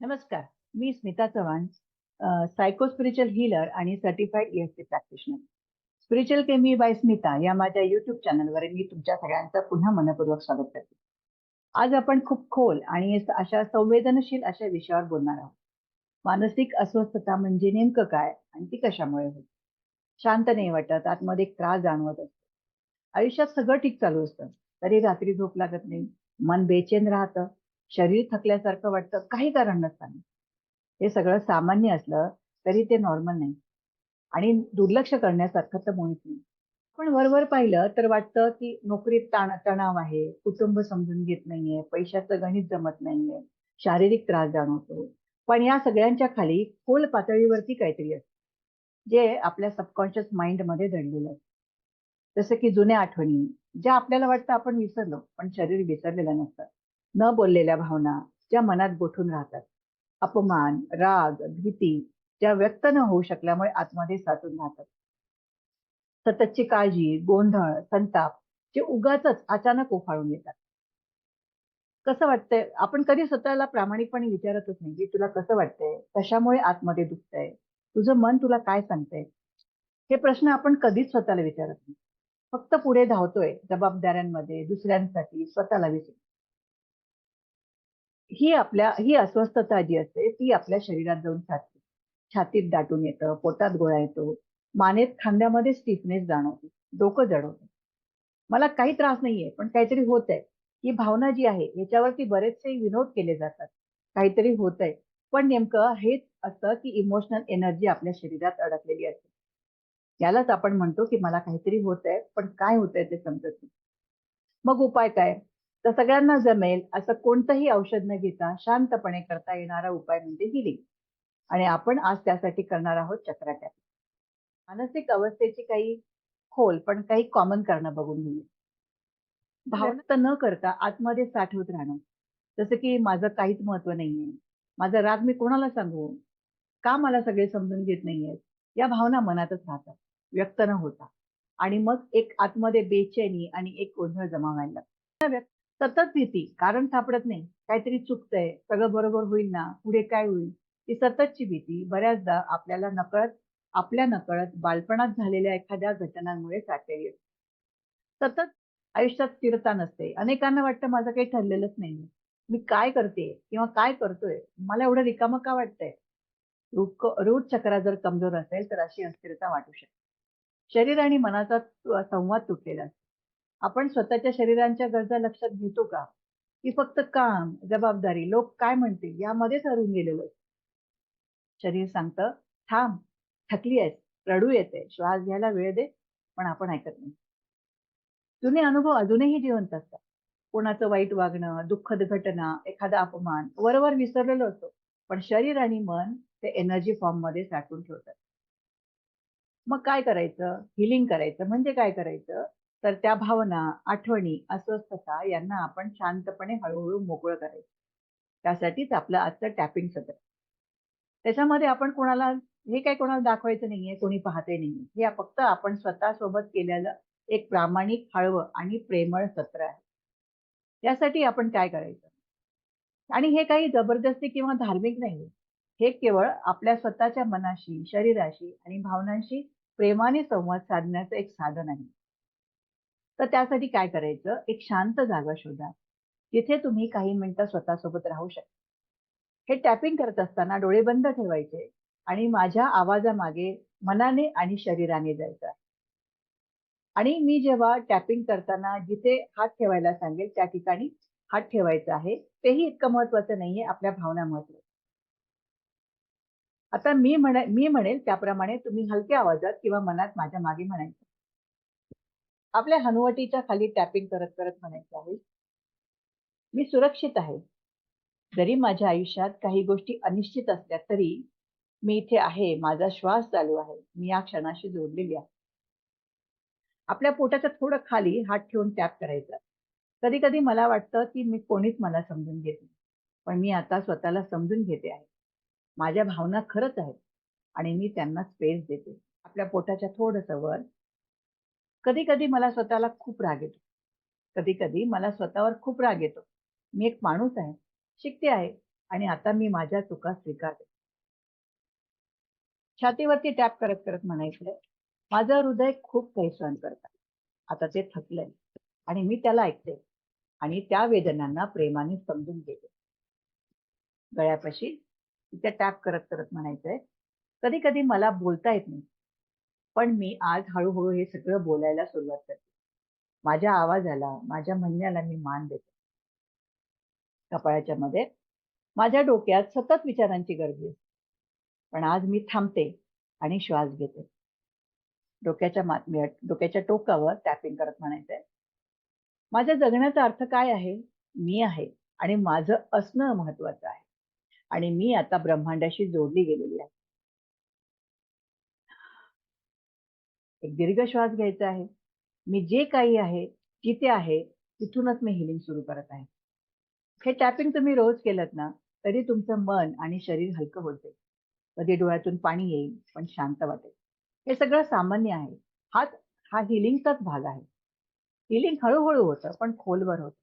नमस्कार. मी Smita Chavan, psycho spiritual healer आणि सर्टिफाईड EFT प्रॅक्टिशनर. स्पिरिच्युअल केमी बाय स्मिता या माझ्या YouTube चॅनलवर मी तुमच्या सगळ्यांचं पुन्हा मनःपूर्वक स्वागत करते. आज आपण खूप खोल आणि अशा संवेदनशील अशा विषयावर बोलणार आहोत. मानसिक अस्वस्थता म्हणजे नेमकं काय आणि ती कशामुळे होते? शांत नाही वाटत, आतमध्ये एक त्रास जाणवत असतो. आयुष्यात सगळं ठीक चालू असतं, तरी रात्री झोप लागत नाही, मन बेचैन राहतं, शरीर थकल्यासारखं वाटतं, काही कारण नसताना. हे सगळं सामान्य असलं तरी ते नॉर्मल नाही आणि दुर्लक्ष करण्यासारखं तर मुळीच नाही. पण वरवर पाहिलं तर वाटतं की नोकरीत तणाव आहे, कुटुंब समजून घेत नाहीये, पैशाचं गणित जमत नाहीये, शारीरिक त्रास जाणवतो. पण या सगळ्यांच्या खाली खोल पातळीवरती काहीतरी असतं, जे आपल्या सबकॉन्शियस माइंडमध्ये दडलेलं असतं. जसं की जुन्या आठवणी, ज्या आपल्याला वाटतं आपण विसरलो, पण शरीर विसरलेलं नसतं. न बोललेल्या भावना, ज्या मनात गोठून राहतात. अपमान, राग, भीती, ज्या व्यक्त न होऊ शकल्यामुळे आतमध्ये साचून राहतात. सततची काळजी, गोंधळ, संताप, जे उगाचच अचानक उफाळून येतात. कसं वाटतंय? आपण कधी स्वतःला प्रामाणिकपणे विचारतच नाही, की तुला कसं वाटतंय? कशामुळे आतमध्ये दुखतंय? तुझं मन तुला काय सांगतंय? हे प्रश्न आपण कधीच स्वतःला विचारत नाही. फक्त पुढे धावतोय जबाबदाऱ्यांमध्ये, दुसऱ्यांसाठी, स्वतःला विसरून. ही अस्वस्थता जी असते, ती आपल्या शरीरात जाऊन साचते. छातीत दाटून येतं, पोटात गोळा येतो, मानेत, खांद्यामध्ये स्टिफनेस जाणवतो, डोकं जड होतं. मला काही त्रास नाहीये, पण काहीतरी होतंय. ही भावना जी आहे, ह्याच्यावरती बरेचसे विनोद केले जातात. काहीतरी होतंय. पण नेमकं हेच असतं, की इमोशनल एनर्जी आपल्या शरीरात अडकलेली असते. यालाच आपण म्हणतो, की मला काहीतरी होतंय, पण काय होतंय ते समजत नाही. मग उपाय काय? तर सगळ्यांना जमेल असं कोणतंही औषध न घेता शांतपणे करता येणारा उपाय म्हणजे हिलिंग. आणि आपण आज त्यासाठी करणार आहोत चक्रा टॅप. मानसिक अवस्थेची काही खोल पण काही कॉमन कारणं बघून घेऊया. भावना व्यक्त न करता आतमध्ये साठवत राहणं. जसं की माझं काहीच महत्व नाहीये. माझा राग मी कोणाला सांगू? का मला सगळे समजून घेत नाहीयेत? या भावना मनातच राहतात, व्यक्त न होता. आणि मग एक आतमध्ये बेचैनी आणि एक गोंधळ जमा व्हायला लागतो. सतत भीती, कारण सापडत नाही. काहीतरी चुकतंय, सगळं बरोबर होईल ना? पुढे काय होईल? ही सततची भीती बऱ्याचदा आपल्या नकळत बालपणात झालेल्या एखाद्या घटनांमुळे साठलेली असते. सतत आयुष्यात स्थिरता नसते. अनेकांना वाटतं माझं काही ठरलेलंच नाहीये. मी काय करतेय किंवा काय करतोय? मला एवढं रिकामं का वाटतंय? रूट चक्र जर कमजोर असेल, तर अशी अस्थिरता वाटू शकते. शरीर आणि मनाचा संवाद तुटलेला असतो. आपण स्वतःच्या शरीरांच्या गरजा लक्षात घेतो का? की फक्त काम, जबाबदारी, लोक काय म्हणतील यामध्येच हरवून गेलेलो असतो. शरीर सांगतं, "थांब, थकली आहेस, रडू येते, श्वास घ्यायला वेळ दे." पण आपण ऐकत नाही. जुने अनुभव अजूनही जिवंत असतात. कोणाचं वाईट वागणं, दुःखद घटना, एखादा अपमान वरवर विसरलेलो असतो. पण शरीर आणि मन ते एनर्जी फॉर्ममध्ये साठवून ठेवतात. मग काय करायचं? हीलिंग करायचं म्हणजे काय करायचं? तर त्या भावना, आठवणी, अस्वस्थता यांना आपण शांतपणे हळू मोकळं करायचं. त्यासाठीच आपलं आजचं टॅपिंग सत्र. त्याच्यामध्ये आपण हे काही कोणाला दाखवायचं नाहीये, कोणी पाहतही नाहीये. हे फक्त आपण स्वतःसोबत केलेलं एक प्रामाणिक, हळवं आणि प्रेमळ सत्र आहे. यासाठी आपण काय करायचं? आणि हे काही जबरदस्ती किंवा धार्मिक नाहीये. हे केवळ आपल्या स्वतःच्या मनाशी, शरीराशी आणि भावनांशी प्रेमाने संवाद साधण्याचं एक साधन आहे. तर त्यासाठी काय करायचं? एक शांत जागा शोधा. तिथे तुम्ही काही मिनिटं स्वतःसोबत राहू शकता. हे टॅपिंग करत असताना डोळे बंद ठेवायचे आणि माझ्या आवाजामागे मनाने आणि शरीराने जायचं आहे. आणि मी जेव्हा टॅपिंग करताना जिथे हात ठेवायला सांगेल त्या ठिकाणी हात ठेवायचा आहे. तेही इतकं महत्वाचं नाहीये, आपल्या भावना महत्वाच्या. आता मी म्हणेल त्याप्रमाणे तुम्ही हलक्या आवाजात किंवा मनात माझ्या मागे म्हणायचं. आपल्या हनुवटीच्या खाली टॅपिंग करत-करत म्हणायचं आहे, "मी सुरक्षित आहे. जरी माझ्या आयुष्यात काही गोष्टी अनिश्चित असल्या तरी मी इथे आहे. माझा श्वास चालू आहे. मी या क्षणाशी जोडलेली आहे." आपल्या पोटाच्या थोडं खाली हात ठेवून टॅप करायचा. कधी-कधी मला वाटतं, की कोणीच मला समजून घेत नाही. पण मी आता स्वतःला समजून घेते आहे. माझ्या भावना खरंच आहेत आणि मी त्यांना स्पेस देते. आपल्या पोटाच्या थोडंसं वर. कधी-कधी मला स्वतःला खूप राग येतो. कधी-कधी मला स्वतःवर खूप राग येतो. मी एक माणूस आहे, शिकते आहे आणि आता मी माझ्या चुका स्वीकारते. छातीवरती टॅप करत करत म्हणायचंय, माझं हृदय खूप काही सहन करत आहे. आता ते थकलंय आणि मी त्याला ऐकते आणि त्या वेदनांना प्रेमाने समजून घेते. गळ्यापाशी तिथे टॅप करत करत म्हणायचंय, कधी कधी मला बोलता येत नाही, पण मी आज हळूहळू हे सगळं बोलायला सुरुवात करते. माझ्या आवाजाला, माझ्या म्हणण्याला मी मान देते. कपाळाच्या मध्ये माझ्या डोक्यात सतत विचारांची गर्दी असते, पण आज मी थांबते आणि श्वास घेते. डोक्याच्या टोकावर टॅपिंग करत म्हणायचंय, माझ्या जगण्याचा अर्थ काय आहे? मी आहे आणि माझं असणं महत्वाचं आहे आणि मी आता ब्रह्मांडाशी जोडली गेलेली आहे. एक दीर्घ श्वास घ्यायचा आहे. मी जे काही आहे, जिथे आहे, तिथूनच मी हिलिंग सुरू करत आहे. हे टॅपिंग तुम्ही रोज केलत ना, तरी तुमचं मन आणि शरीर हलकं होते. कधी डोळ्यातून पाणी येईल, पण शांत वाटेल. हे सगळं सामान्य आहे. हाच हा हिलिंगचाच भाग आहे. हिलिंग हळू-हळू होतं, पण खोलवर होतं.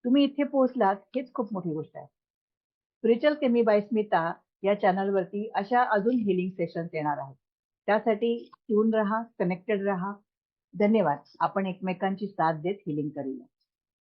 तुम्ही इथे पोहोचलात हेच खूप मोठी गोष्ट आहे. स्पिरिच्युअल केमी बाय स्मिता या चॅनलवरती अशा अजून हिलिंग सेशन्स येणार आहेत. त्यासाठी ट्यून राहा, कनेक्टेड राहा. धन्यवाद. आपण एकमेकांची साथ देत हिलिंग करूया.